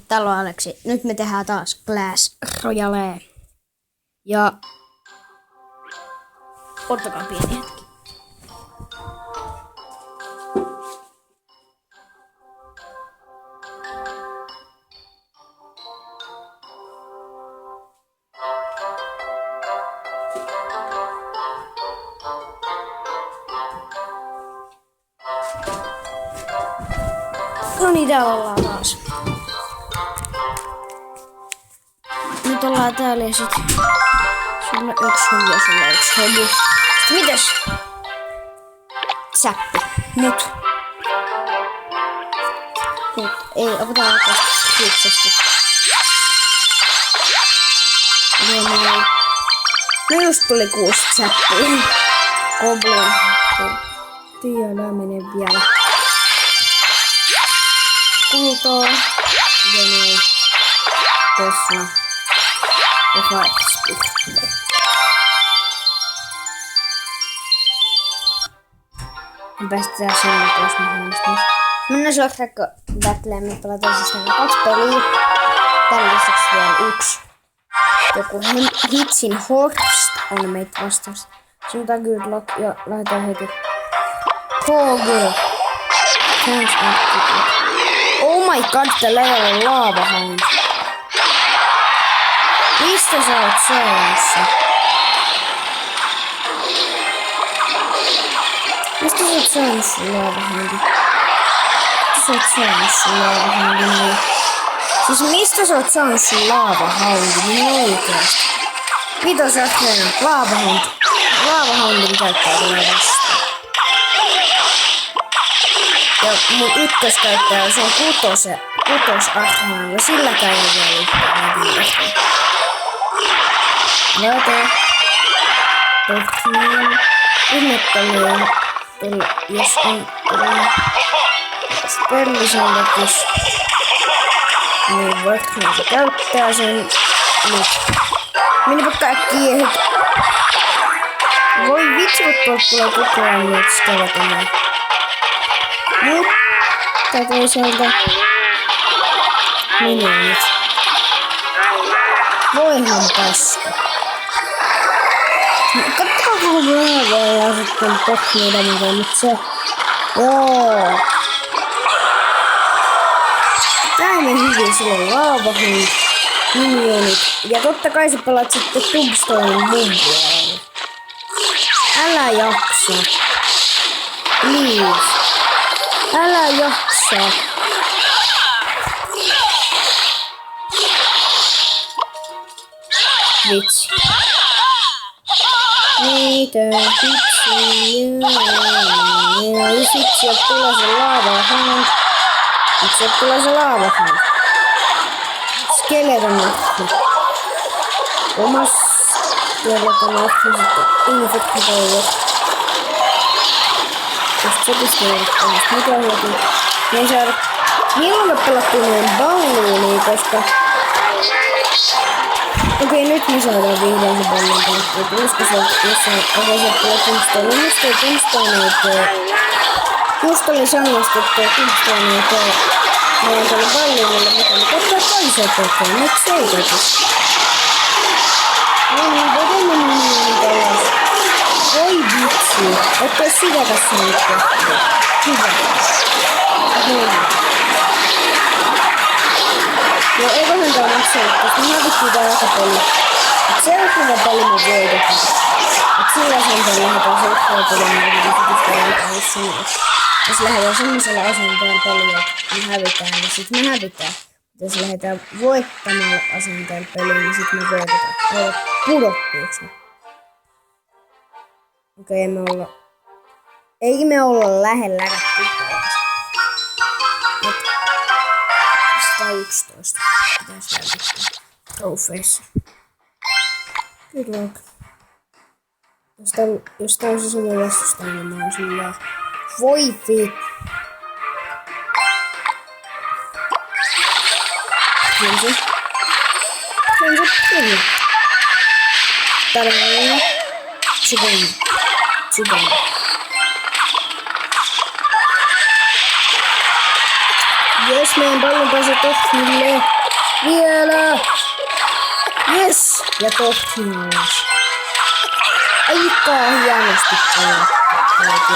täällä on Aleksi. Nyt me tehdään taas Clash Royale. Ja... ottakaa pieni hetki. No niin, täällä ollaan taas. Nyt ollaan täällä ja sit sulla yksi hovi ja sulla yksi hovi. Sitten mitäs? Säppi. Nyt. Ei, otetaan aika kiitsesti. No just tuli 6 säppiä. Goblin. Tiedä menee vielä. Kultaa. Venei. Tesla. Ja Firespeed. Me päästetään sinne pois mahdollisesti. Mennään suoraan battleen. Me pelataan siis nämä 2 peliä. Tällä lisäksi vielä 1. Joku Hitsin Horst on meitä vastaus. Suuntaan good luck ja lähdetään heti. HG. Thanks and oh my god, täällä ei ole laavahound. Mistä sä oot saamassa? Mistä sä oot saanut sun laavahound? Mistä sä oot saanut sun laavahound? Siis mistä sä oot saanut sun laavahound? Niin oikeesti. Mitä sä oot saanut? Laavahound. Laavahoundin käyttää tulee vastaan. Ja mun ykköskäyttäjä on se kutos armoilla. Silläkään ei vielä yhtään viidestä. Late. Tohtiin. Ihmettelyyn. Jos on spellisenletus. Niin vaikka se käyttää sen. Nyt. Menipä kaikki ehit. Voi vitsi, kun tuolta tulee koko ajan niitä skeletoneja. Mutta toisaalta minut. Voihan paska. Katsokaa kun vähän ja sitten pohjida mitä nyt se. Joo. Tää meni hyvin silloin laavahun. Minionit. Ja totta kai sä pelaat sitten Tubstonein mun puolella. Älä jaksa. Please. Älä jaksa. Vitsi. Mitä vitsiä? Ja sit sieltä tulee se laavahan. Nyt sieltä tulee se laavahan. Skeleton nähty. Omas skeleton nähty sitten infektitoijat. Just sopistelut mitä hyötyy. Me ei saada... Milloin me pelattiin meidän balluunia, koska... Okei, nyt me saadaan vihdoin se balluun pelattua. Olisiko se jossain osassa tuolla Tombstone? Mistä ei Tombstone ei tee... Just oli sanonut, että Tombstone ei tee... Meidän tuolla balluunilla mitään. Ottaa toiseen tekemään. Miksi ei tekisi? No niin, vedemme minun tällaista. Oi vitsi, ettei sitä tässä nyt tehty. Hyvä. Joo, eiköhän tää maksaa, koska mä hävittiin tää rakapeli. Et seuraava peli me voitetaan. Et sellaisen pelin lähdetään seuraava pelin, niin sitten lähdetään sinne. Jos lähdetään semmoisella asenteen peliin, että me hävitään, niin sit me hävitään. Jos lähdetään voittamalla asenteen peliin, niin sit me voitetaan. Ei pudottiiks me? Okei, ei me olla lähelläkään tuppaa. 111. Pitäis lähetää trofeissa. Good luck. Jos tää on se sama vastustaja, niin mä oon silleen... Voi fit. Kyllä. Tarvii. Chicken. Yes, meidän pallon pääsee tohmille. Ja tohtinuus. Aika hienosti pelaa. Kato.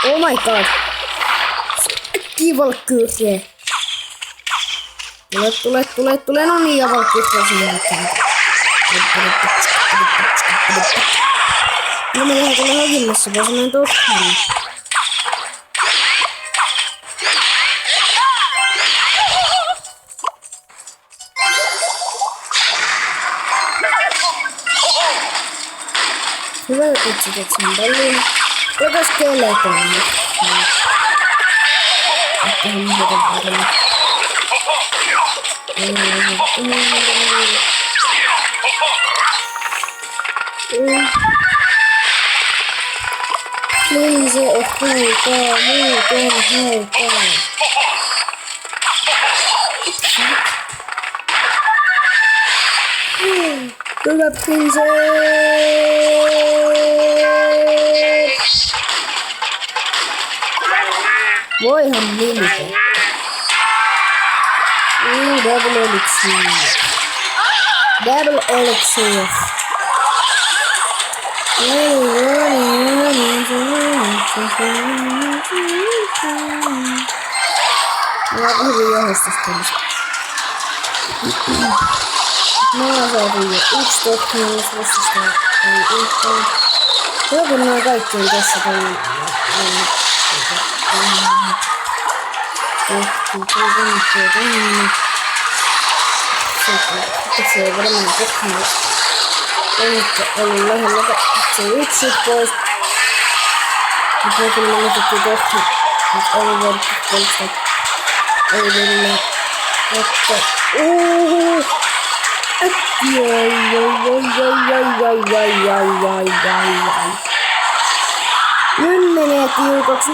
Oh my god. Valkyrie. Tule. No niin, ja Valkyrie sinne. No me tehdään tuolla hokinnassa, vaan semmoinen tohtiin. Hyvä, että sä teet sen pallin. Joka skeletoni. Että hän muuten paljon. Niin se haukaa, muuten haukaa. Hyvä prinsess! Voihan miltä. Double elixir. Double elixir. Mä oon hyvin johdostustelissa. Mä oon saatu jo 1 tohtinuus vastasta. Ei yhtään. Hyvä kun nää kaikki on tässä tällä. Se ei varmaan tohtinuus. Elikkä oli lähellä se yksi pois. Nyt me kyllä laitettiin tohti. Nyt oli voitu poistaa. Ei vielä. Että Ai. Nyt menee tiukaksi.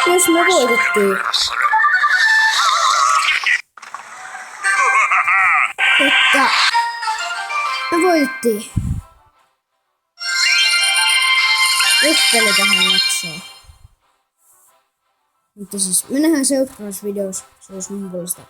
Jos me voitettiin. Että me voitettiin. Yhtälö tähän jaksoon. Mutta siis me nähdään seuraavassa videossa. Se olisi mun puolesta.